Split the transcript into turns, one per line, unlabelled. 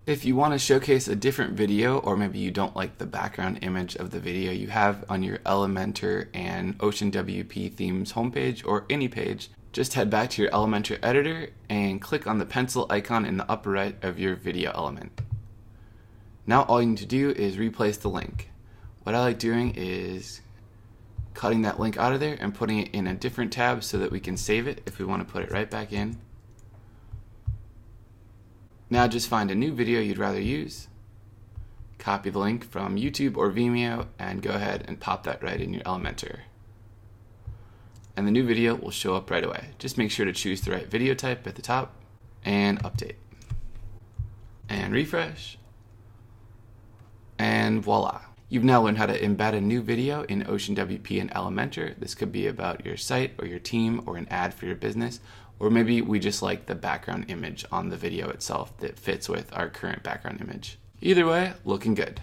If you want to showcase a different video, or maybe you don't like the background image of the video you have on your Elementor and OceanWP themes homepage or any page, just head back to your Elementor editor and click on the pencil icon in the upper right of your video element. Now all you need to do is replace the link. What I like doing is cutting that link out of there and putting it in a different tab so that we can save it if we want to put it right back in. Now just find a new video you'd rather use, copy the link from YouTube or Vimeo, and go ahead and pop that right in your Elementor. And the new video will show up right away. Just make sure to choose the right video type at the top and update. And refresh. And voila. You've now learned how to embed a new video in OceanWP and Elementor. This could be about your site or your team or an ad for your business, or maybe we just like the background image on the video itself that fits with our current background image. Either way, looking good.